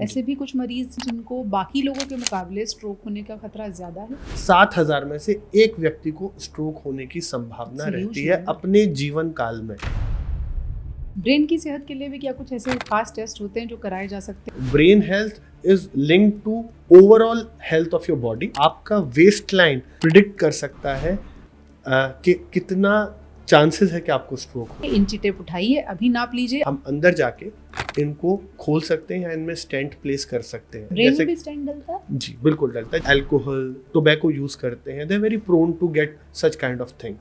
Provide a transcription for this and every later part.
ऐसे भी कुछ मरीज जिनको बाकी लोगों के मुकाबले स्ट्रोक होने का खतरा ज्यादा है। 7,000 में से एक व्यक्ति को स्ट्रोक होने की संभावना रहती है अपने जीवन काल में। ब्रेन की सेहत के लिए भी क्या कुछ ऐसे खास टेस्ट होते हैं जो कराए जा सकते हैं? Brain health is linked to overall health of your body. आपका वेस्ट लाइन प्रिडिक्ट कर सकता है कि कितना चांसेस है कि आपको स्ट्रोक हो। इंची टेप उठाइए, अभी नाप लीजिए। हम अंदर जाके इनको खोल सकते हैं या इनमें स्टेंट प्लेस कर सकते हैं। ब्रेन में भी स्टेंट डलता है? जी बिल्कुल डलता है। अल्कोहल, टोबैको यूज करते हैं, they are very prone to get such kind of thing.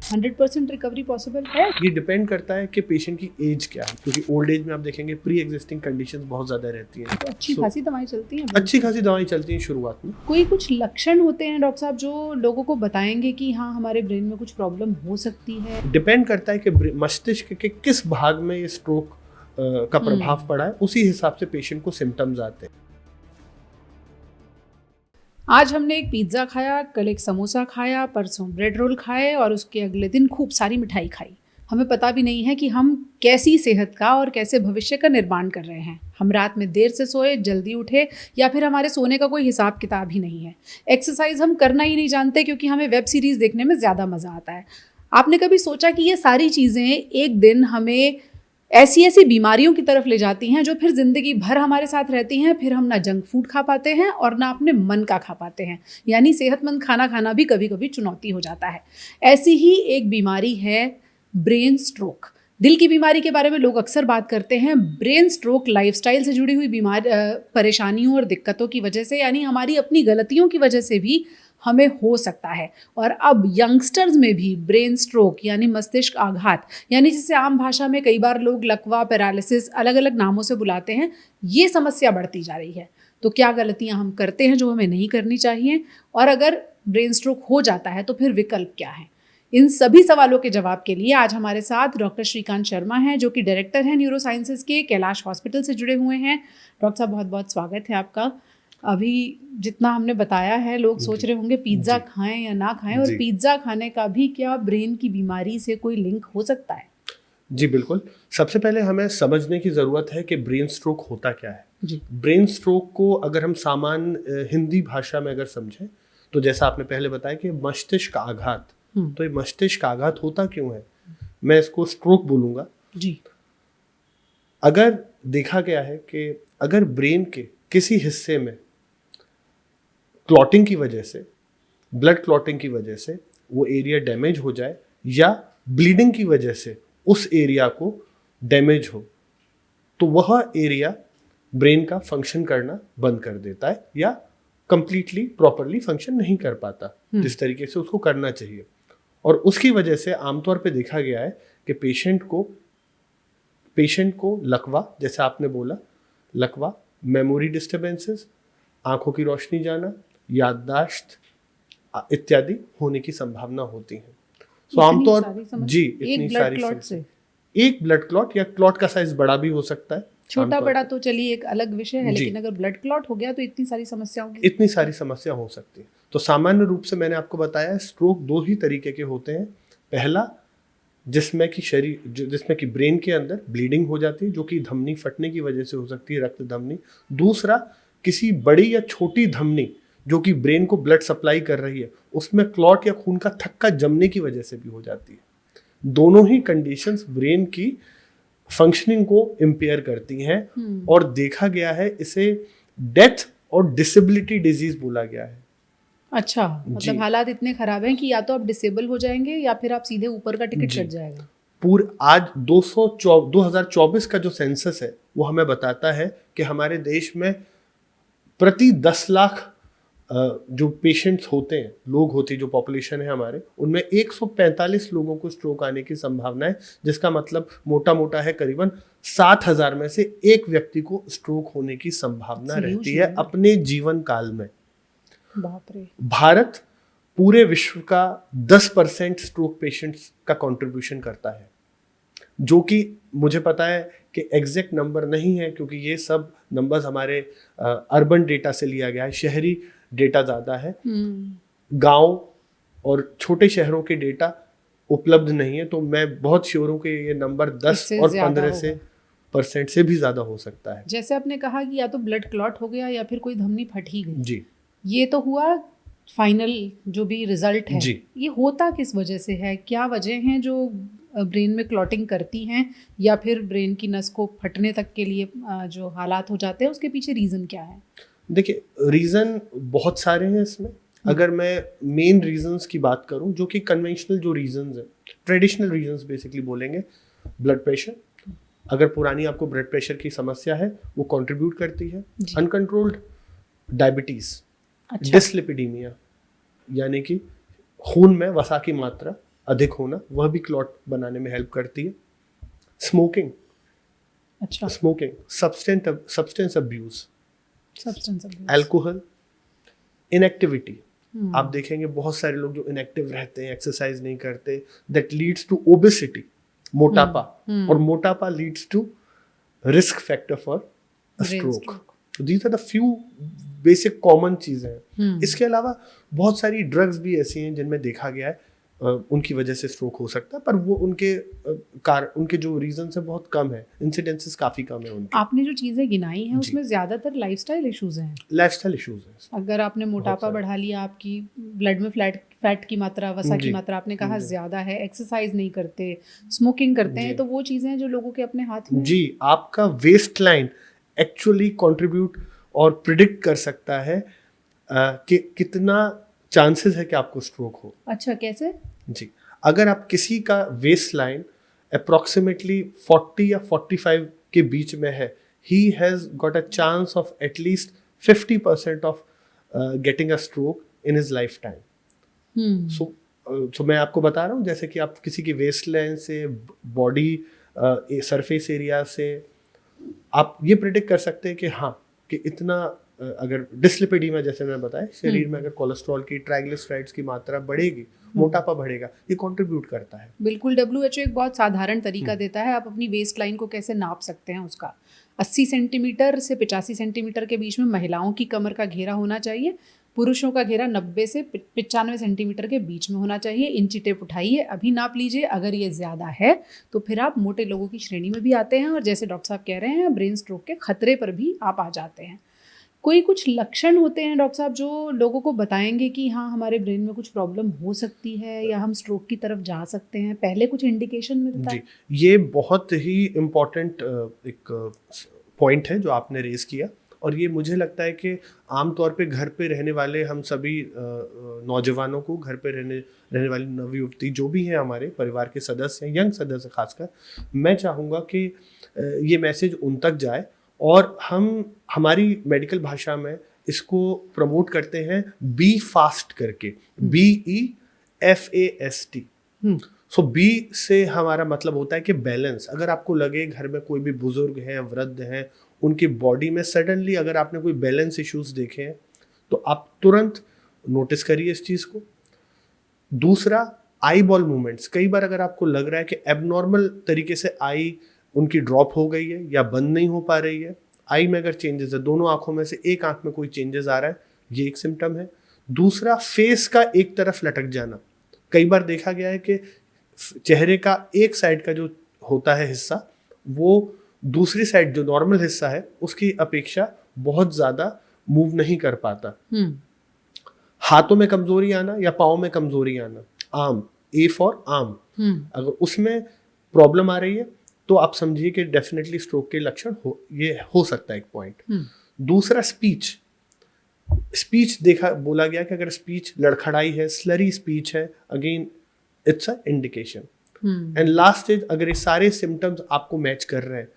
100% recovery possible है? ये डिपेंड करता है कि पेशेंट की एज क्या है, क्योंकि ओल्ड एज में आप देखेंगे प्री एग्जिस्टिंग कंडीशंस बहुत ज्यादा रहती हैं। तो अच्छी खासी दवाएं चलती हैं? अच्छी खासी दवाएं चलती हैं शुरुआत में। कोई कुछ लक्षण होते हैं डॉक्टर साहब जो लोगों को बताएंगे कि हाँ हमारे ब्रेन में कुछ प्रॉब्लम हो सकती है? डिपेंड करता है कि मस्तिष्क के किस भाग में ये स्ट्रोक का प्रभाव पड़ा है, उसी हिसाब से पेशेंट को सिम्टम्स आते हैं। आज हमने एक पिज्ज़ा खाया, कल एक समोसा खाया, परसों ब्रेड रोल खाए और उसके अगले दिन खूब सारी मिठाई खाई। हमें पता भी नहीं है कि हम कैसी सेहत का और कैसे भविष्य का निर्माण कर रहे हैं। हम रात में देर से सोए, जल्दी उठे, या फिर हमारे सोने का कोई हिसाब किताब ही नहीं है। एक्सरसाइज हम करना ही नहीं जानते क्योंकि हमें वेब सीरीज़ देखने में ज़्यादा मज़ा आता है। आपने कभी सोचा कि ये सारी चीज़ें एक दिन हमें ऐसी ऐसी बीमारियों की तरफ ले जाती हैं जो फिर ज़िंदगी भर हमारे साथ रहती हैं? फिर हम ना जंक फूड खा पाते हैं और ना अपने मन का खा पाते हैं, यानी सेहतमंद खाना खाना भी कभी कभी चुनौती हो जाता है। ऐसी ही एक बीमारी है ब्रेन स्ट्रोक। दिल की बीमारी के बारे में लोग अक्सर बात करते हैं। ब्रेन स्ट्रोक लाइफस्टाइल से जुड़ी हुई परेशानियों और दिक्कतों की वजह से, यानी हमारी अपनी गलतियों की वजह से भी हमें हो सकता है। और अब यंगस्टर्स में भी ब्रेन स्ट्रोक यानी मस्तिष्क आघात, यानी जिसे आम भाषा में कई बार लोग लकवा, पैरालिसिस, अलग अलग नामों से बुलाते हैं, ये समस्या बढ़ती जा रही है। तो क्या गलतियां हम करते हैं जो हमें नहीं करनी चाहिए, और अगर ब्रेन स्ट्रोक हो जाता है तो फिर विकल्प क्या है? इन सभी सवालों के जवाब के लिए आज हमारे साथ डॉक्टर श्रीकांत शर्मा हैं, जो कि डायरेक्टर हैं न्यूरो साइंसेज के, कैलाश हॉस्पिटल से जुड़े हुए हैं। डॉक्टर साहब बहुत बहुत स्वागत है आपका। अभी जितना हमने बताया है, लोग सोच रहे होंगे पिज्ज़ा खाएं या ना खाएं, और पिज्ज़ा खाने का भी क्या ब्रेन की बीमारी से कोई लिंक हो सकता है? जी बिल्कुल। सबसे पहले हमें समझने की ज़रूरत है कि ब्रेन स्ट्रोक होता क्या है। जी। ब्रेन स्ट्रोक को अगर हम सामान्य हिंदी भाषा में अगर समझें तो जैसा आपने पहले बताया कि मस्तिष्क आघात, तो ये मस्तिष्क आघात होता क्यों है, मैं इसको स्ट्रोक बोलूँगा। जी। अगर देखा गया है कि अगर ब्रेन के किसी हिस्से में क्लॉटिंग की वजह से, ब्लड क्लॉटिंग की वजह से वो एरिया डैमेज हो जाए, या ब्लीडिंग की वजह से उस एरिया को डैमेज हो, तो वह एरिया ब्रेन का फंक्शन करना बंद कर देता है या कंप्लीटली प्रॉपरली फंक्शन नहीं कर पाता जिस तरीके से उसको करना चाहिए। और उसकी वजह से आमतौर पे देखा गया है कि पेशेंट को लकवा, जैसे आपने बोला, लकवा, मेमोरी डिस्टर्बेंसेस, आंखों की रोशनी जाना, याददाश्त इत्यादि होने की संभावना होती है। सो आमतौर जी इतनी सारी एक ब्लड क्लॉट या क्लॉट का साइज बड़ा भी हो सकता है, छोटा बड़ा तो चलिए एक अलग विषय है, लेकिन अगर ब्लड क्लॉट हो गया तो इतनी सारी समस्या हो सकती है। तो सामान्य रूप से मैंने आपको बताया स्ट्रोक दो ही तरीके के होते हैं। पहला जिसमें कि ब्रेन के अंदर ब्लीडिंग हो जाती है, जो कि धमनी फटने की वजह से हो सकती है, रक्त धमनी। दूसरा किसी बड़ी या छोटी धमनी जो कि ब्रेन को ब्लड सप्लाई कर रही है, उसमें क्लॉट या खून का थक्का जमने की वजह से भी हो जाती है। दोनों ही कंडीशंस ब्रेन की फंक्शनिंग को इम्पेयर करती हैं, और देखा गया है इसे डेथ और डिसेबिलिटी डिजीज बोला गया है। अच्छा, मतलब हालात इतने खराब हैं कि या तो आप डिसेबल हो जाएंगे या फिर आप सीधे ऊपर का टिकट कट जाएगा। आज 2024 का जो सेंसस है वो हमें बताता है कि हमारे देश में प्रति 10 लाख जो पेशेंट्स होते हैं, लोग होते हैं, जो पॉपुलेशन है हमारे, उनमें 145 लोगों को स्ट्रोक आने की संभावना है, जिसका मतलब मोटा मोटा है करीबन 7,000 में से एक व्यक्ति को स्ट्रोक होने की संभावना रहती है अपने जीवन काल में। बाप रे। भारत पूरे विश्व का 10% स्ट्रोक पेशेंट्स का कंट्रीब्यूशन करता है, जो कि मुझे पता है कि एग्जैक्ट नंबर नहीं है, क्योंकि ये सब नंबर्स हमारे अर्बन डेटा से लिया गया है, शहरी डेटा ज़्यादा है, गांव और छोटे शहरों के डेटा उपलब्ध नहीं है। तो मैं बहुत श्योर हूँ कि ये नंबर 10 और 15 से 50% से भी ज़्यादा हो सकता है। जैसे आपने कहा कि या तो ब्लड क्लॉट हो गया या फिर कोई धमनी फट ही गई, जी ये तो हुआ फाइनल जो भी रिजल्ट है। जी। ये होता किस वजह से है? क्या वजह हैं जो ब्रेन में क्लॉटिंग करती हैं, या फिर ब्रेन की नस को फटने तक के लिए जो हालात हो जाते हैं उसके पीछे रीज़न क्या है? देखिए, रीज़न बहुत सारे हैं इसमें। अगर मैं मेन रीजंस की बात करूं, जो कि कन्वेंशनल जो रीजंस हैं, ट्रेडिशनल रीजंस बेसिकली बोलेंगे, ब्लड प्रेशर। अगर पुरानी आपको ब्लड प्रेशर की समस्या है, वो कंट्रीब्यूट करती है। अनकंट्रोल्ड डायबिटीज़, अच्छा। डिसलिपिडीमिया, यानी कि खून में वसा की मात्रा अधिक होना, वह भी क्लॉट बनाने में हेल्प करती है। स्मोकिंग, अच्छा। Smoking, substance abuse, substance abuse, alcohol, inactivity. आप देखेंगे बहुत सारे लोग जो इनएक्टिव रहते हैं, एक्सरसाइज नहीं करते, दैट लीड्स टू ओबेसिटी, मोटापा, और मोटापा leads to risk factor for stroke. These are the few basic common चीजें हैं। इसके अलावा बहुत सारी ड्रग्स भी ऐसी हैं जिनमें देखा गया है उनकी वजह से स्ट्रोक हो सकता है, पर वो उनके जो रीजन है बहुत कम है, इंसिडेंसेस काफी कम है उनके। आपने जो चीज़ें गिनाई हैं उसमें ज़्यादातर लाइफस्टाइल इश्यूज हैं। लाइफस्टाइल इश्यूज हैं। अगर आपने मोटापा बढ़ा लिया, आपकी ब्लड में फैट की मात्रा, वसा की मात्रा आपने कहा ज़्यादा है, एक्सरसाइज नहीं करते, स्मोकिंग करते हैं, तो वो चीज़ें जो लोगों के अपने हाथ में। जी, आपका वेस्ट लाइन एक्चुअली कंट्रीब्यूट और प्रिडिक्ट कर सकता है कि कितना चांसेस है कि आपको स्ट्रोक हो। अच्छा, कैसे? जी, अगर आप किसी का वेस्ट लाइन अप्रॉक्सीमेटली 40 या 45 के बीच में है, he has got a chance of at least 50% of getting a stroke in his life time मैं आपको बता रहा हूँ, जैसे कि आप किसी की वेस्ट लाइन से, बॉडी सरफेस एरिया से आप ये प्रिडिक्ट कर सकते हैं कि हाँ, कि इतना अगर डिस्लिपिडीमिया जैसे मैंने बताया, शरीर में अगर कोलेस्ट्रॉल की, ट्राइग्लिसराइड्स की मात्रा बढ़ेगी, मोटापा बढ़ेगा, ये कंट्रीब्यूट करता है। बिल्कुल, WHO एक बहुत साधारण तरीका देता है, आप अपनी वेस्ट लाइन को कैसे नाप सकते हैं उसका। 80 सेंटीमीटर से 85 सेंटीमीटर के बीच में महिलाओं की कमर का घेरा होना चाहिए, पुरुषों का घेरा 90 से 95 सेंटीमीटर के बीच में होना चाहिए। इंची टेप उठाइए, अभी नाप लीजिए। अगर ये ज़्यादा है तो फिर आप मोटे लोगों की श्रेणी में भी आते हैं, और जैसे डॉक्टर साहब कह रहे हैं, ब्रेन स्ट्रोक के खतरे पर भी आप आ जाते हैं। कोई कुछ लक्षण होते हैं डॉक्टर साहब जो लोगों को बताएंगे कि हाँ, हमारे ब्रेन में कुछ प्रॉब्लम हो सकती है या हम स्ट्रोक की तरफ जा सकते हैं? पहले कुछ इंडिकेशन मिलता है? जी, ये बहुत ही इम्पोर्टेंट एक पॉइंट है जो आपने रेज किया, और ये मुझे लगता है कि आमतौर पे घर पे रहने वाले हम सभी नौजवानों को, घर पे रहने वाली नवयुवती जो भी हैं, हमारे परिवार के सदस्य हैं, यंग सदस्य खासकर, मैं चाहूँगा कि ये मैसेज उन तक जाए, और हम हमारी मेडिकल भाषा में इसको प्रमोट करते हैं बी फास्ट करके, BEFAST। सो बी से हमारा मतलब होता है कि बैलेंस। अगर आपको लगे घर में कोई भी बुजुर्ग हैं, वृद्ध हैं, उनकी बॉडी में सडनली अगर आपने कोई बैलेंस इश्यूज देखे हैं, तो आप तुरंत नोटिस करिए इस चीज़ को। दूसरा, आई बॉल मूवमेंट्स। कई बार अगर आपको लग रहा है कि एबनॉर्मल तरीके से आई उनकी ड्रॉप हो गई है या बंद नहीं हो पा रही है, आई में अगर चेंजेस है, दोनों आंखों में से एक आंख में कोई चेंजेस आ रहा है, ये एक सिम्टम है। दूसरा, फेस का एक तरफ लटक जाना। कई बार देखा गया है कि चेहरे का एक साइड का जो होता है हिस्सा, वो दूसरी साइड जो नॉर्मल हिस्सा है उसकी अपेक्षा बहुत ज्यादा मूव नहीं कर पाता। हाथों में कमजोरी आना या पाँव में कमजोरी आना, आर्म, ए फॉर आर्म, अगर उसमें प्रॉब्लम आ रही है तो आप समझिए कि डेफिनेटली स्ट्रोक के लक्षण हो सकता है एक पॉइंट। दूसरा, स्पीच बोला गया कि अगर स्पीच लड़खड़ाई है, स्लरी स्पीच है, again it's a indication. And last is, अगर ये सारे सिम्टम्स आपको मैच कर रहे हैं,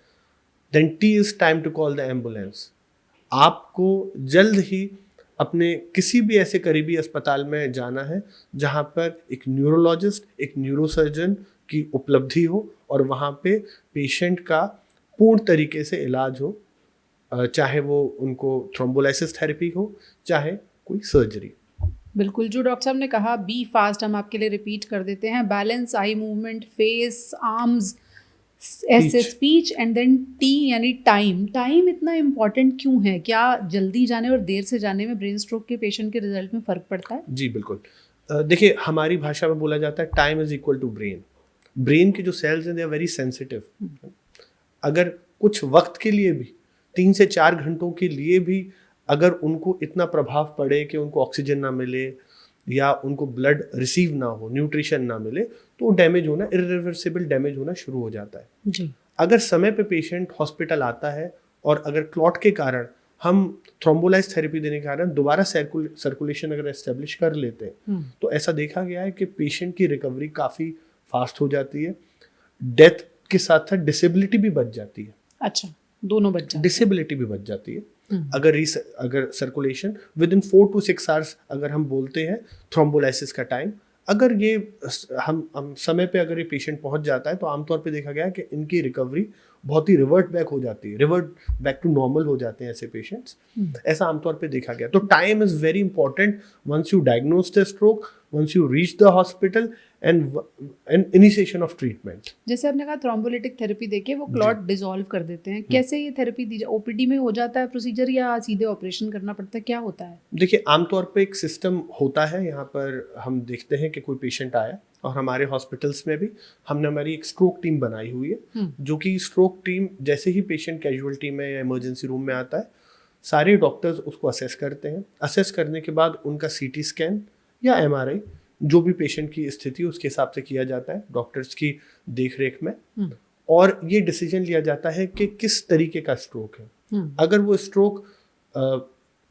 then it is time to call the ambulance. आपको जल्द ही अपने किसी भी ऐसे करीबी अस्पताल में जाना है जहां पर एक न्यूरोलॉजिस्ट, एक न्यूरोसर्जन की उपलब्धि हो, और वहां पे पेशेंट का पूर्ण तरीके से इलाज हो, चाहे वो उनको थ्रोम्बोलाइसिस थेरेपी हो, चाहे कोई सर्जरी। बिल्कुल, जो डॉक्टर साहब ने कहा बी फास्ट, हम आपके लिए रिपीट कर देते हैं। Balance, eye movement, face, arms, ऐसे स्पीच, एंड देन टी यानी टाइम। टाइम इतना इम्पोर्टेंट क्यों है? क्या जल्दी जाने और देर से जाने में ब्रेन स्ट्रोक के पेशेंट के रिजल्ट में फ़र्क पड़ता है? जी बिल्कुल। देखिए, हमारी भाषा में बोला जाता है time is equal to brain. Brain के जो सेल्स हैं, दे आर वेरी सेंसिटिव। अगर कुछ वक्त के लिए भी 3 से 4 घंटों के लिए भी अगर उनको इतना प्रभाव पड़े कि उनको ऑक्सीजन ना मिले या उनको ब्लड रिसीव ना हो, न्यूट्रिशन ना मिले, तो डैमेज होना, इरिवर्सिबल डैमेज होना शुरू हो जाता है जी। अगर समय पे पेशेंट हॉस्पिटल आता है और अगर क्लॉट के कारण हम थ्रोम्बोलाइज थेरेपी देने के कारण दोबारा सर्कुलेशन अगर एस्टेब्लिश कर लेते हैं तो ऐसा देखा गया है कि पेशेंट की रिकवरी काफ़ी फास्ट हो जाती है, डेथ के साथ साथ डिसेबिलिटी भी बच जाती है। अच्छा, दोनों बच जाते हैं। डिसेबिलिटी भी बच जाती है अगर circulation with in 4 to 6 hours अगर हम बोलते हैं थ्रोम्बोलाइसिस का टाइम, अगर ये हम समय पे अगर ये पेशेंट पहुंच जाता है तो आमतौर पे देखा गया है कि इनकी रिकवरी बहुत ही रिवर्ट बैक हो जाती है, रिवर्ट बैक टू नॉर्मल हो जाते हैं ऐसे पेशेंट्स। ऐसा आमतौर पे देखा गया। तो time is very important once you diagnose the stroke, once you reach the hospital and initiation of treatment. जैसे आपने कहा थ्रोम्बोलिटिक थेरेपी देके वो क्लॉट डिसॉल्व कर देते हैं, कैसे ये थेरेपी दी जाए? ओपीडी में हो जाता है प्रोसीजर या सीधे ऑपरेशन करना पड़ता है, क्या होता है? देखिए, आमतौर पे एक सिस्टम होता है, यहाँ पर हम देखते हैं कि कोई पेशेंट आया और हमारे हॉस्पिटल्स में भी हमने हमारी एक स्ट्रोक टीम बनाई हुई है जो कि स्ट्रोक टीम जैसे ही पेशेंट कैजुअल्टी में या इमरजेंसी रूम में आता है, सारे डॉक्टर्स उसको असेस करते हैं। असेस करने के बाद उनका सीटी स्कैन या एमआरआई जो भी पेशेंट की स्थिति उसके हिसाब से किया जाता है डॉक्टर्स की देख रेख में, और ये डिसीजन लिया जाता है कि किस तरीके का स्ट्रोक है। अगर वो स्ट्रोक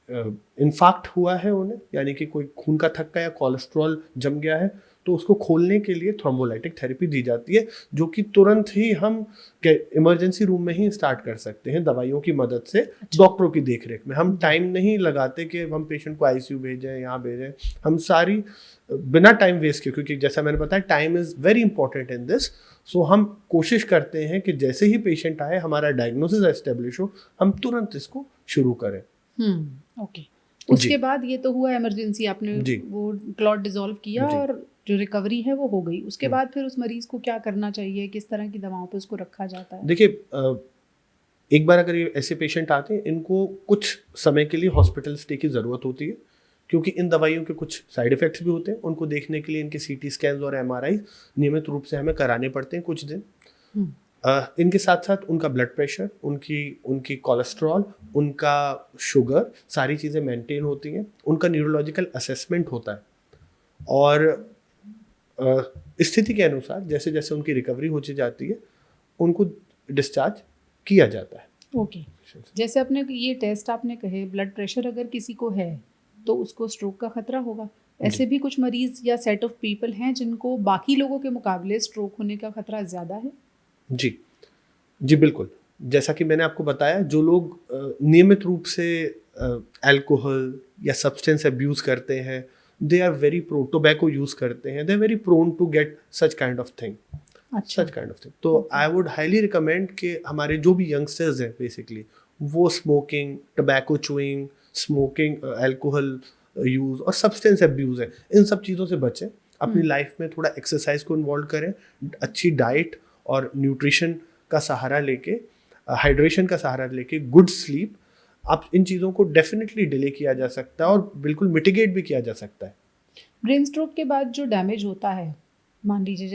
इन्फाक्ट हुआ है उन्हें, यानी कि कोई खून का थक्का या कोलेस्ट्रॉल जम गया है, तो उसको खोलने के लिए थ्रोम्बोलाइटिक थेरेपी दी जाती है जो कि तुरंत ही हम इमरजेंसी रूम में ही स्टार्ट कर सकते हैं दवाइयों की मदद से। डॉक्टरों की देखरेख में हम टाइम नहीं लगाते कि हम पेशेंट को आईसीयू भेजें, यहाँ भेजें, हम सारी बिना टाइम वेस्ट के, क्योंकि जैसा मैंने बताया time is very important in this. So हम कोशिश करते हैं कि जैसे ही पेशेंट आए, हमारा डायग्नोसिस एस्टेब्लिश हो, हम तुरंत इसको शुरू करें। ओके। उसके बाद ये तो हुआ इमरजेंसी, आपने वो क्लॉट डिसॉल्व किया और जो रिकवरी है वो हो गई। उसके बाद फिर उस मरीज को क्या करना चाहिए, किस तरह की दवाओं पे उसको रखा जाता है? देखिए, एक बार अगर ये ऐसे पेशेंट आते हैं, इनको कुछ समय के लिए हॉस्पिटल स्टे की ज़रूरत होती है क्योंकि इन दवाइयों के कुछ साइड इफ़ेक्ट्स भी होते हैं। उनको देखने के लिए इनके सीटी स्कैन्स और एमआरआई नियमित रूप से हमें कराने पड़ते हैं कुछ दिन। इनके साथ साथ उनका ब्लड प्रेशर, उनकी कोलेस्ट्रॉल, उनका शुगर, सारी चीज़ें मेंटेन होती हैं। उनका न्यूरोलॉजिकल असेसमेंट होता है और स्थिति के अनुसार जैसे जैसे उनकी रिकवरी होती जाती है उनको डिस्चार्ज किया जाता है। ओके। जैसे आपने ये टेस्ट आपने कहे, ब्लड प्रेशर अगर किसी को है तो उसको स्ट्रोक का खतरा होगा। ऐसे भी कुछ मरीज या सेट ऑफ पीपल हैं जिनको बाकी लोगों के मुकाबले स्ट्रोक होने का खतरा ज़्यादा है? जी बिल्कुल। जैसा कि मैंने आपको बताया, जो लोग नियमित रूप से अल्कोहल या सब्सटेंस अब्यूज करते हैं, they are very prone, tobacco use करते हैं, they are very prone to get such kind of thing. तो आई वुड हाईली रिकमेंड कि हमारे जो भी यंगस्टर्स हैं बेसिकली, वो smoking, tobacco chewing, smoking, alcohol use और सब्सटेंस अब्यूज है, इन सब चीज़ों से बचें। अपनी लाइफ में थोड़ा एक्सरसाइज को इन्वॉल्व करें, अच्छी डाइट और न्यूट्रिशन का सहारा लेके, हाइड्रेशन का सहारा लेके, गुड स्लीप, आप इन चीज़ों को डेफिनेटली डिले किया जा सकता है और बिल्कुल मिटिगेट भी किया जा सकता है। ब्रेन स्ट्रोक के बाद जो डैमेज होता है, मान लीजिए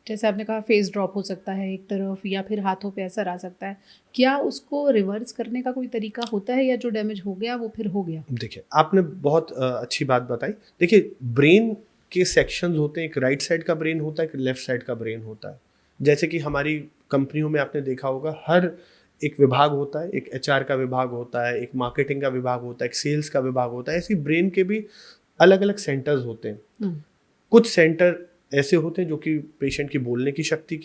जैसे आपने कहा फेस ड्रॉप हो सकता है एक तरफ, या फिर हाथों पे असर आ सकता है, क्या उसको रिवर्स करने का कोई तरीका होता है या जो डैमेज हो गया वो फिर हो गया? देखिए, आपने बहुत अच्छी बात बताई। देखिए, ब्रेन के सेक्शंस होते हैं, एक राइट साइड का ब्रेन होता है, एक लेफ्ट साइड का ब्रेन होता है। जैसे कि हमारी कंपनियों में आपने देखा होगा, हर एक विभाग होता है, एक एचआर का विभाग होता है, एक मार्केटिंग का विभाग होता है, एक सेल्स का विभाग होता है। ऐसी ब्रेन के भी अलग अलग सेंटर्स होते हैं। कुछ सेंटर ऐसे होते हैं जो कि पेशेंट की बोलने की शक्ति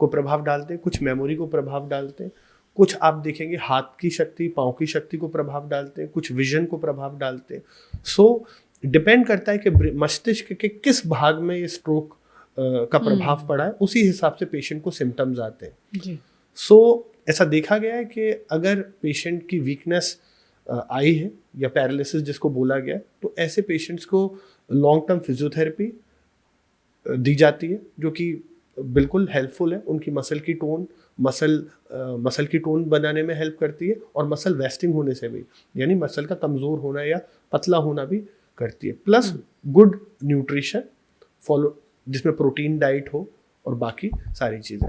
को प्रभाव डालते हैं, कुछ मेमोरी को प्रभाव डालते हैं, कुछ आप देखेंगे हाथ की शक्ति, पाँव की शक्ति को प्रभाव डालते हैं, कुछ विजन को प्रभाव डालते हैं। सो डिपेंड करता है कि मस्तिष्क के किस भाग में ये स्ट्रोक का प्रभाव पड़ा है, उसी हिसाब से पेशेंट को सिम्टम्स आते हैं। सो ऐसा देखा गया है कि अगर पेशेंट की वीकनेस आई है या पैरालिसिस जिसको बोला गया, तो ऐसे पेशेंट्स को लॉन्ग टर्म फिजियोथेरेपी दी जाती है जो कि बिल्कुल हेल्पफुल है। उनकी मसल की टोन बनाने में हेल्प करती है और मसल वेस्टिंग होने से भी, यानी मसल का कमज़ोर होना या पतला होना भी करती है। प्लस गुड न्यूट्रिशन फॉलो, जिसमें प्रोटीन डाइट हो और बाकी सारी चीज़ें।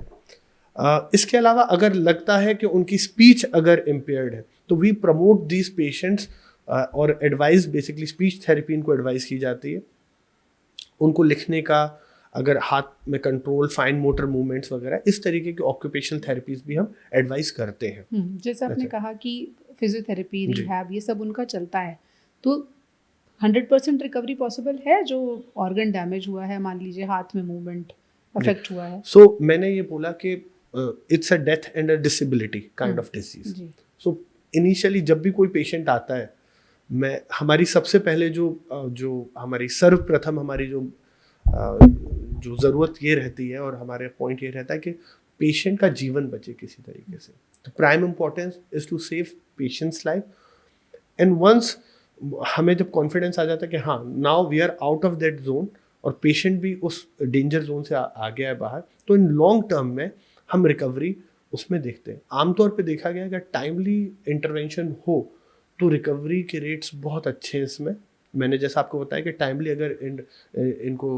इसके अलावा अगर लगता है कि उनकी स्पीच अगर इम्पेयर्ड है तो वी प्रमोट दीज पेशेंट्स और एडवाइस बेसिकली स्पीच थेरेपी इनको एडवाइस की जाती है। उनको लिखने का, अगर हाथ में कंट्रोल, फाइन मोटर मूवमेंट्स वगैरह, इस तरीके की ऑक्यूपेशनल थेरेपीज भी हम एडवाइस करते हैं। जैसे आपने अच्छा। कहा कि फिजियोथेरेपी, जी। रिहैब, ये सब उनका चलता है, तो 100% रिकवरी पॉसिबल है? जो ऑर्गन डैमेज हुआ है, मान लीजिए हाथ में मूवमेंट अफेक्ट हुआ है। सो मैंने ये बोला कि it's a death and a disability kind of disease. जी। सो इनिशियली जब भी कोई पेशेंट आता है, मैं हमारी सबसे पहले जो हमारी सर्वप्रथम हमारी जो ज़रूरत ये रहती है और हमारे पॉइंट ये रहता है कि पेशेंट का जीवन बचे किसी तरीके से। तो prime importance is to save patients life. And once हमें जब कॉन्फिडेंस आ जाता है कि हाँ now we are out of that zone और पेशेंट भी उस डेंजर जोन से आ गया है बाहर, तो इन लॉन्ग टर्म में हम रिकवरी उसमें देखते हैं। आमतौर पे देखा गया है कि टाइमली इंटरवेंशन हो तो रिकवरी के रेट्स बहुत अच्छे हैं इसमें। मैंने जैसा आपको बताया कि टाइमली अगर इनको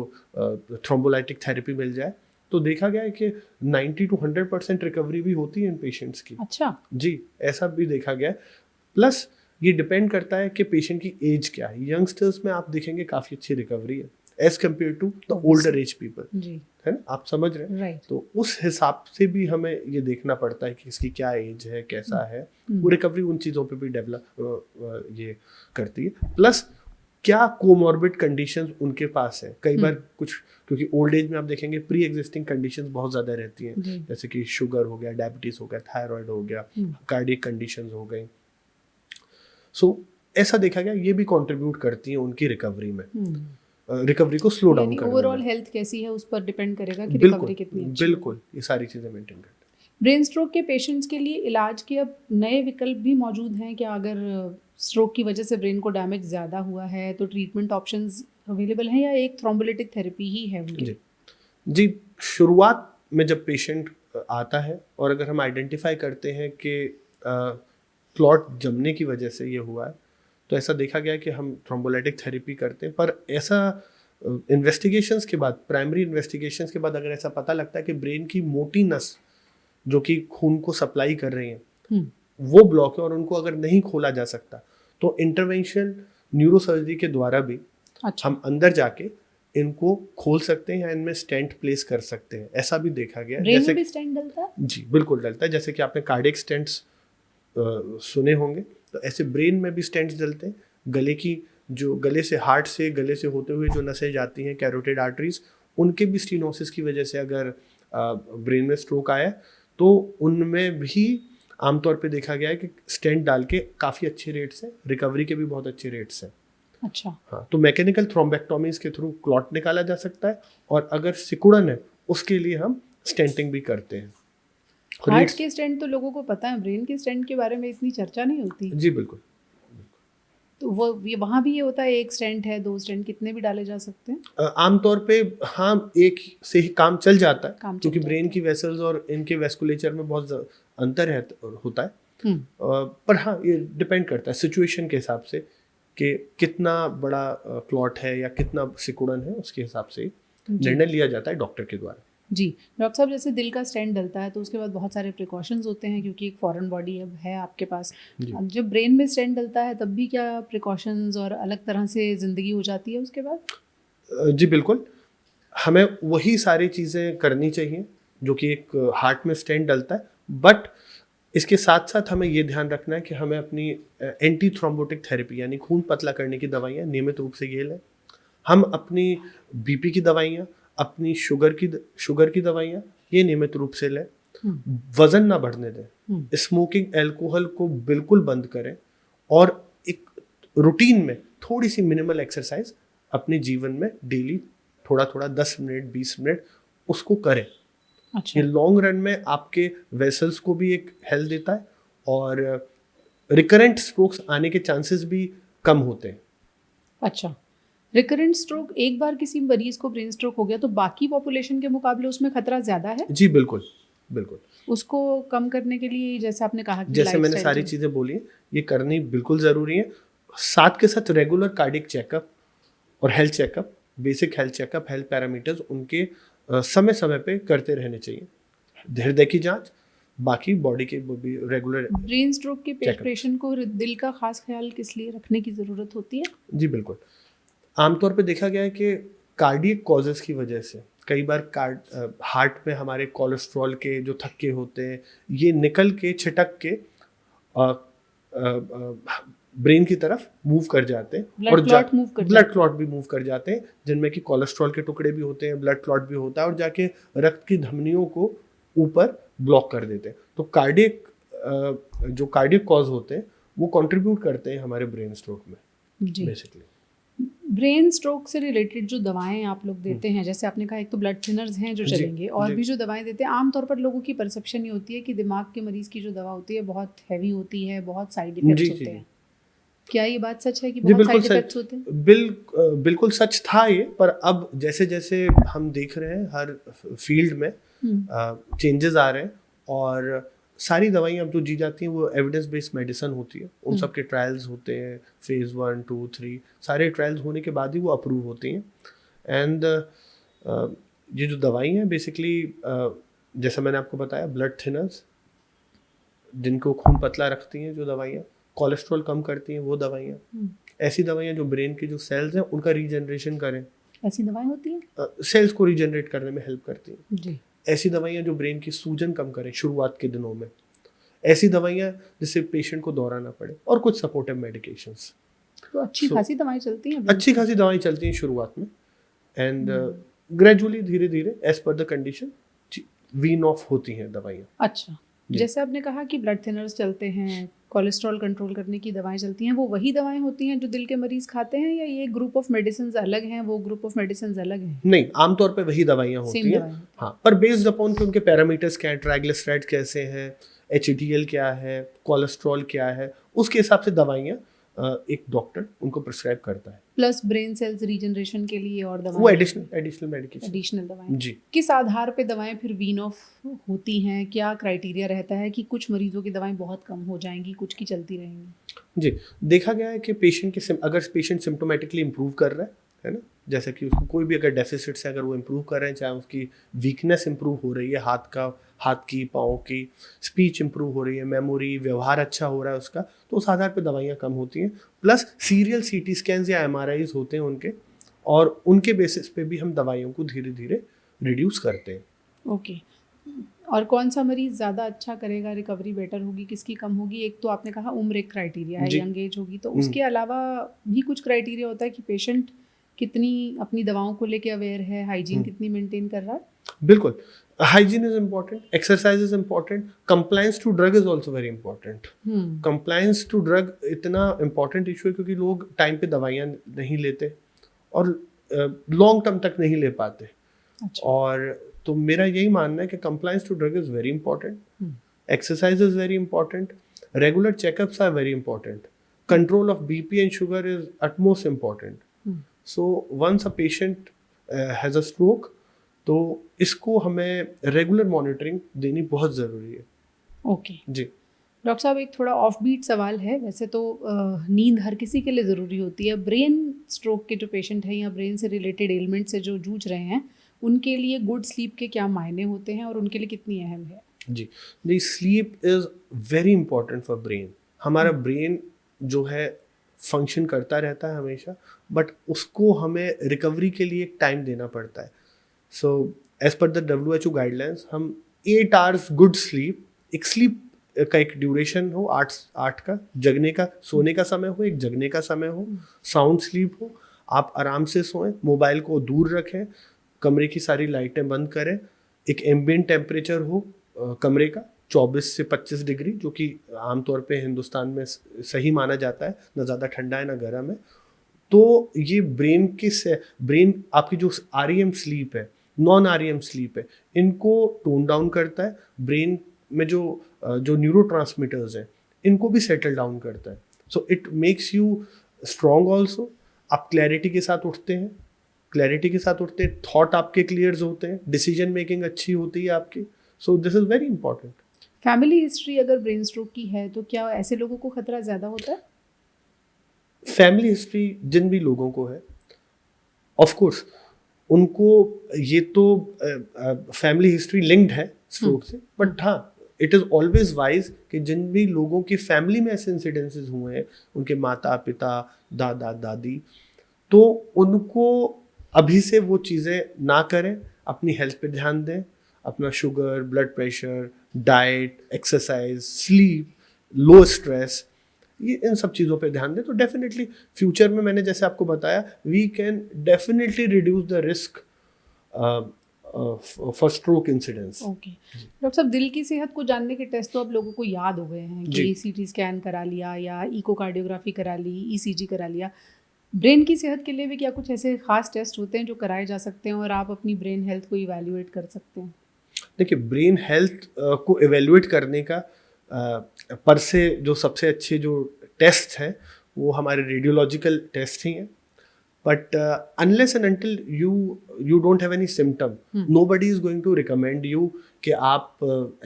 थ्रोम्बोलाइटिक थेरेपी मिल जाए तो देखा गया है कि 90 to 100% रिकवरी भी होती है इन पेशेंट्स की। अच्छा। जी, ऐसा भी देखा गया है। प्लस ये डिपेंड करता है कि पेशेंट की एज क्या है। यंगस्टर्स में आप देखेंगे काफ़ी अच्छी रिकवरी है as compare to the older age people, जी। है ना, आप समझ रहे हैं। राइट। तो उस हिसाब से भी हमें ये देखना पड़ता है कि इसकी क्या एज है, कैसा है। वो रिकवरी उन चीज़ों पे भी डेवलप ये करती है। प्लस क्या कोमॉर्बिड कंडीशंस उनके पास है। कई बार कुछ, क्योंकि ओल्ड एज में आप देखेंगे प्री एग्जिस्टिंग कंडीशंस बहुत ज़्यादा रहती हैं, जैसे कि शुगर हो गया, डायबिटीज़ हो गया, थायराइड हो गया, कार्डियक कंडीशंस हो गई। सो ऐसा देखा गया ये भी कंट्रीब्यूट करती हैं उनकी रिकवरी में, रिकवरी को स्लो डाउन करने में। ओवरऑल हेल्थ कैसी है उस पर डिपेंड करेगा कि बिल्कुल, रिकवरी कितनी अच्छी है। बिल्कुल, ये सारी चीज़ें मेंटेन करते हैं। ब्रेन स्ट्रोक के पेशेंट्स के लिए इलाज के अब नए विकल्प भी मौजूद हैं क्या? अगर स्ट्रोक की वजह से ब्रेन को डैमेज ज़्यादा हुआ है तो ट्रीटमेंट ऑप्शंस अवेलेबल हैं या एक थ्रोम्बोलिटिक थेरेपी ही है उनके? जी, शुरुआत में जब पेशेंट आता है और अगर हम आइडेंटिफाई करते हैं कि क्लॉट जमने की वजह से ये हुआ है, तो ऐसा देखा गया है कि हम थ्रोम्बोलाइटिक थेरेपी करते हैं। पर ऐसा इन्वेस्टिगेशंस के बाद, प्राइमरी इन्वेस्टिगेशंस के बाद अगर ऐसा पता लगता है कि ब्रेन की मोटी नस जो कि खून को सप्लाई कर रही हैं वो ब्लॉक है और उनको अगर नहीं खोला जा सकता तो इंटरवेंशन न्यूरोसर्जरी के द्वारा भी हम अंदर जाके इनको खोल सकते हैं या इनमें स्टेंट प्लेस कर सकते हैं। ऐसा भी देखा गया। ब्रेन में भी स्टेंट डलता है? जी बिल्कुल डलता है। जैसे कि आपने कार्डियक स्टेंट्स सुने होंगे, तो ऐसे ब्रेन में भी स्टेंट्स डलते हैं। गले की जो गले से हार्ट से गले से होते हुए जो नसें जाती हैं, कैरोटिड आर्टरीज, उनके भी स्टीनोसिस की वजह से अगर ब्रेन में स्ट्रोक आया तो उनमें भी आमतौर पे देखा गया है कि स्टेंट डाल के काफ़ी अच्छे रेट्स हैं, रिकवरी के भी बहुत अच्छे रेट्स हैं। अच्छा। हाँ, तो मैकेनिकल थ्रोम्बेक्टोमीज के थ्रू क्लॉट निकाला जा सकता है और अगर सिकुड़न है उसके लिए हम स्टेंटिंग भी करते हैं। हार्ट के स्टेंट तो लोगों को पता है, ब्रेन के स्टेंट के बारे में इतनी चर्चा नहीं होती। जी बिल्कुल। तो वो वहाँ भी ये होता है, एक स्टेंट है, 2 स्टेंट, कितने भी डाले जा सकते हैं? आमतौर पे हाँ, एक से ही काम चल जाता है, क्योंकि ब्रेन जाता की वेसल्स और इनके वेस्कुलेचर में बहुत अंतर होता है। पर हाँ, ये डिपेंड करता है सिचुएशन के हिसाब से कि कितना बड़ा क्लॉट है या कितना सिकुड़न है, उसके हिसाब से निर्णय लिया जाता है डॉक्टर के द्वारा। जी डॉक्टर साहब, जैसे दिल का स्टेंट डलता है तो उसके बाद बहुत सारे प्रिकॉशंस होते हैं क्योंकि एक फॉरेन बॉडी अब है आपके पास। अब जब ब्रेन में स्टेंट डलता है तब भी क्या प्रिकॉशंस और अलग तरह से ज़िंदगी हो जाती है उसके बाद? जी बिल्कुल, हमें वही सारी चीज़ें करनी चाहिए जो कि एक हार्ट में स्टेंट डलता है। बट इसके साथ साथ हमें ये ध्यान रखना है कि हमें अपनी एंटी थ्रोम्बोटिक थेरेपी यानी खून पतला करने की दवाइयाँ नियमित रूप से ये लें। हम अपनी बीपी की दवाइयाँ, अपनी शुगर की दवाइयाँ ये नियमित रूप से लें। वज़न ना बढ़ने दें। स्मोकिंग, अल्कोहल को बिल्कुल बंद करें और एक रूटीन में थोड़ी सी मिनिमल एक्सरसाइज अपने जीवन में डेली थोड़ा थोड़ा 10 मिनट 20 मिनट उसको करें। अच्छा। ये लॉन्ग रन में आपके वेसल्स को भी एक हेल्थ देता है और रिकरेंट स्ट्रोक्स आने के चांसेस भी कम होते हैं। अच्छा, रिकरेंट स्ट्रोक, एक बार किसी मरीज को ब्रेन स्ट्रोक हो गया तो बाकी पॉपुलेशन के मुकाबले उसमें खतरा ज़्यादा है? जी बिल्कुल बिल्कुल। उसको कम करने के लिए जैसे आपने कहा कि जैसे मैंने सारी चीज़ें बोली हैं, ये करनी बिल्कुल ज़रूरी है। साथ के साथ रेगुलर कार्डियक चेकअप और health checkup, basic health checkup, health parameters उनके समय समय पे करते रहने चाहिए। हृदय की जांच, बाकी बॉडी के भी रेगुलर। ब्रेन स्ट्रोक के Checkup. पेशेंट को दिल का खास ख्याल किस लिए रखने की ज़रूरत होती है? जी बिल्कुल, आमतौर पे देखा गया है कि कार्डियक कॉजेज़ की वजह से कई बार हार्ट में हमारे कोलेस्ट्रॉल के जो थक्के होते हैं, ये निकल के छिटक के ब्रेन की तरफ मूव कर जाते हैं, ब्लड क्लॉट मूव कर ब्लड जाते क्लॉट भी मूव कर जाते हैं, जिनमें कि कोलेस्ट्रॉल के टुकड़े भी होते हैं, ब्लड क्लॉट भी होता है और जाके रक्त की धमनियों को ऊपर ब्लॉक कर देते हैं। तो जो कार्डियक कॉज होते हैं वो कंट्रीब्यूट करते हैं हमारे ब्रेन स्ट्रोक में जी। बेसिकली। ब्रेन स्ट्रोक से रिलेटेड जो दवाएं आप लोग देते हैं, जैसे आपने कहा एक तो ब्लड थिनर्स हैं जो जी, चलेंगे, और जी। भी जो दवाएं देते हैं, आमतौर पर लोगों की परसेप्शन ये होती है कि दिमाग के मरीज की जो दवा होती है बहुत हैवी होती है, बहुत साइड जी, इफेक्ट्स जी, होते जी। हैं। क्या ये बात सच है कि जी बहुत बिल्कुल साइड इफेक्ट्स सच, होते हैं? बिल्कुल सच था ये, पर अब जैसे जैसे हम देख रहे हैं हर फील्ड में चेंजेस आ रहे हैं और सारी दवाइयाँ अब जो दी जाती हैं वो एविडेंस बेस्ड मेडिसिन होती है, उन सब के ट्रायल्स होते हैं, फेज 1 2 3 सारे ट्रायल्स होने के बाद ही वो अप्रूव होती हैं। एंड ये जो दवाई हैं बेसिकली जैसा मैंने आपको बताया, ब्लड थिनर्स जिनको खून पतला रखती हैं, जो दवाइयाँ कोलेस्ट्रॉल कम करती हैं वो दवाइयाँ, ऐसी दवाइयाँ जो ब्रेन के जो सेल्स हैं उनका रीजनरेशन करें, ऐसी दवाएं होती हैं? सेल्स को रीजनरेट करने में हेल्प करती हैं। जी। ऐसी दवाइयाँ जो ब्रेन की सूजन कम करें शुरुआत के दिनों में, ऐसी दवाइयाँ जिससे पेशेंट को दौरा ना पड़े, और कुछ सपोर्टिव मेडिकेशंस। तो अच्छी So, खासी दवाएं चलती हैं brain अच्छी की? खासी दवाएं चलती हैं शुरुआत में, एंड ग्रेजुअली धीरे धीरे as per the condition Wien of होती हैं दवाइयाँ। अच्छा, जैसे आपने कहा कि ब्लड थिनर्स चलते हैं, कोलेस्ट्रॉल कंट्रोल करने की दवाएं चलती हैं, वो वही दवाएं होती हैं जो दिल के मरीज खाते हैं, या ये ग्रुप ऑफ मेडिसिन अलग हैं, वो ग्रुप ऑफ मेडिसिन अलग हैं? नहीं, आमतौर पे वही दवाइयाँ होती सेम हैं। दवाएं होती हैं। हाँ, पर बेस्ड अपॉन कि उनके पैरामीटर्स क्या हैं, ट्राइग्लिसराइड कैसे हैं, HDL क्या है, कोलेस्ट्रॉल क्या है, उसके हिसाब से दवाइयाँ एक डॉक्टर उनको प्रिस्क्राइब करता है। प्लस ब्रेन सेल्स रीजनरेशन के लिए और वो दवाएं, एडिशनल मेडिकेशन। एडिशनल दवाएं। जी। किस आधार पे दवाएं फिर वीन ऑफ होती हैं? क्या क्राइटेरिया रहता है कि कुछ मरीजों की दवाएं बहुत कम हो जाएंगी, कुछ की चलती रहेंगी? जी, देखा गया है कि अगर पेशेंट सिम्टोमेटिकली इम्प्रूव कर रहा है ना, जैसे कि उसको कोई भी अगर डेफिसिट से अगर वो इम्प्रूव कर रहे हैं, चाहे उसकी वीकनेस इम्प्रूव हो रही है, हाथ की, पाँव की, स्पीच इम्प्रूव हो रही है, मेमोरी, व्यवहार अच्छा हो रहा है उसका, तो उस आधार पे दवाइयाँ कम होती हैं। प्लस सीरियल CT स्कैन्स या MRIs होते हैं उनके, और उनके बेसिस पे भी हम दवाइयों को धीरे धीरे रिड्यूस करते हैं। ओके। और कौन सा मरीज ज़्यादा अच्छा करेगा, रिकवरी बेटर होगी, किसकी कम होगी? एक तो आपने कहा उम्र एक क्राइटेरिया है, जी। यंग एज होगी, तो उसके अलावा भी कुछ क्राइटेरिया होता है कि पेशेंट कितनी अपनी दवाओं को लेके अवेयर है, हाइजीन कितनी मेंटेन कर रहा है? बिल्कुल, hygiene is important, exercise is important, compliance to drug is also very important. Compliance to drug इतना इम्पॉर्टेंट इशू है क्योंकि लोग टाइम पे दवाइयाँ नहीं लेते और लॉन्ग टर्म तक नहीं ले पाते। अच्छा। और तो मेरा यही मानना है कि compliance to drug is very important, exercise is very important, regular checkups are very important, control of BP and sugar is utmost important. So once a patient has a stroke, तो इसको हमें रेगुलर मॉनिटरिंग देनी बहुत ज़रूरी है। Okay. जी। Doctor साहब, एक थोड़ा ऑफ बीट सवाल है, वैसे तो नींद हर किसी के लिए ज़रूरी होती है, ब्रेन स्ट्रोक के जो पेशेंट हैं या ब्रेन से रिलेटेड एलिमेंट से जो जूझ रहे हैं, उनके लिए गुड स्लीप के क्या मायने होते हैं और उनके लिए कितनी अहम है? जी, sleep is very important for brain. हमारा ब्रेन जो है फंक्शन करता रहता है हमेशा, बट उसको हमें रिकवरी के लिए एक टाइम देना पड़ता है। So as per the WHO guidelines, हम 8 आवर्स गुड स्लीप, एक स्लीप का एक ड्यूरेशन हो 8 का, जगने का, सोने का समय हो, एक जगने का समय हो, साउंड स्लीप हो, आप आराम से सोएं, मोबाइल को दूर रखें, कमरे की सारी लाइटें बंद करें, एक एम्बिएंट टेम्परेचर हो कमरे का 24 से 25 डिग्री, जो कि आमतौर पे हिंदुस्तान में सही माना जाता है, ना ज़्यादा ठंडा है ना गर्म है। तो ये ब्रेन आपकी जो REM स्लीप है, नॉन REM स्लीप है, इनको टोन डाउन करता है, ब्रेन में जो न्यूरोट्रांसमीटर्स हैं इनको भी सेटल डाउन करता है। So it makes you strong also. आप क्लैरिटी के साथ उठते हैं, थॉट आपके क्लियर होते हैं, डिसीजन मेकिंग अच्छी होती है आपकी। So this is very important. Family history अगर ब्रेन स्ट्रोक की है तो क्या ऐसे लोगों को खतरा ज़्यादा होता है? फैमिली हिस्ट्री जिन भी लोगों को है, ऑफ कोर्स उनको ये तो फैमिली हिस्ट्री लिंक्ड है स्ट्रोक से। बट हाँ, इट इज़ ऑलवेज वाइज कि जिन भी लोगों की फैमिली में ऐसे इंसिडेंसेस हुए हैं, उनके माता पिता, दादा दादी, तो उनको अभी से वो चीज़ें ना करें, अपनी हेल्थ पे ध्यान दें, अपना sugar, blood pressure, diet, exercise, sleep, low stress, ये इन सब चीज़ों पे ध्यान दें, तो डेफिनेटली फ्यूचर में मैंने जैसे आपको बताया, we can definitely reduce the risk for stroke incidents. Okay doctor साहब, दिल की सेहत को जानने के टेस्ट तो अब लोगों को याद हो गए हैं कि सीटी स्कैन करा लिया या इकोकार्डियोग्राफी करा ली, ईसीजी करा लिया। ब्रेन की सेहत के लिए भी क्या कुछ ऐसे खास टेस्ट होते हैं जो कराए जा सकते हैं और आप अपनी ब्रेन हेल्थ को इवैल्यूएट कर सकते हैं? देखिए, ब्रेन हेल्थ को इवेल्युएट करने का पर से जो सबसे अच्छे जो टेस्ट हैं वो हमारे रेडियोलॉजिकल टेस्ट ही हैं। But unless and until you don't have any symptom, nobody is going to recommend you कि आप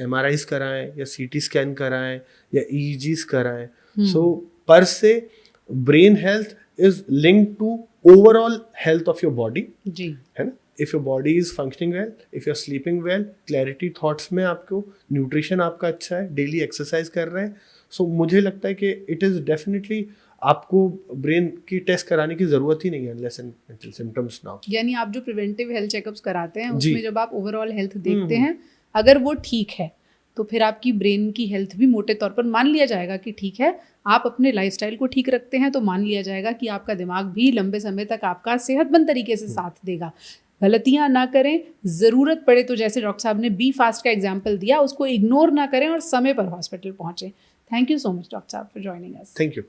MRIs कराएं या CT स्कैन कराएं या EEGs कराएं। So per se brain health is linked to overall health of your body, जी, है ना। If your body is functioning well, if you are sleeping well, clarity thoughts में आपको, न्यूट्रिशन आपका अच्छा है, डेली एक्सरसाइज कर रहे हैं, सो मुझे लगता है कि इट इज़ डेफिनेटली आपको ब्रेन की टेस्ट कराने की जरूरत ही नहीं है unless and until symptoms now. यानी आप जो प्रिवेंटिव हेल्थ चेकअप्स कराते हैं जी। उसमें जब आप ओवरऑल हेल्थ देखते हैं, अगर वो ठीक है तो फिर आपकी ब्रेन की हेल्थ भी मोटे तौर पर मान लिया जाएगा कि ठीक है। आप अपने लाइफस्टाइल को ठीक रखते हैं तो मान लिया जाएगा कि आपका दिमाग भी लंबे समय तक आपका सेहतमंद तरीके से साथ देगा। गलतियां ना करें, ज़रूरत पड़े तो जैसे डॉक्टर साहब ने बी फास्ट का एग्जाम्पल दिया उसको इग्नोर ना करें और समय पर हॉस्पिटल पहुंचे। Thank you so much doctor साहब for joining us. Thank you.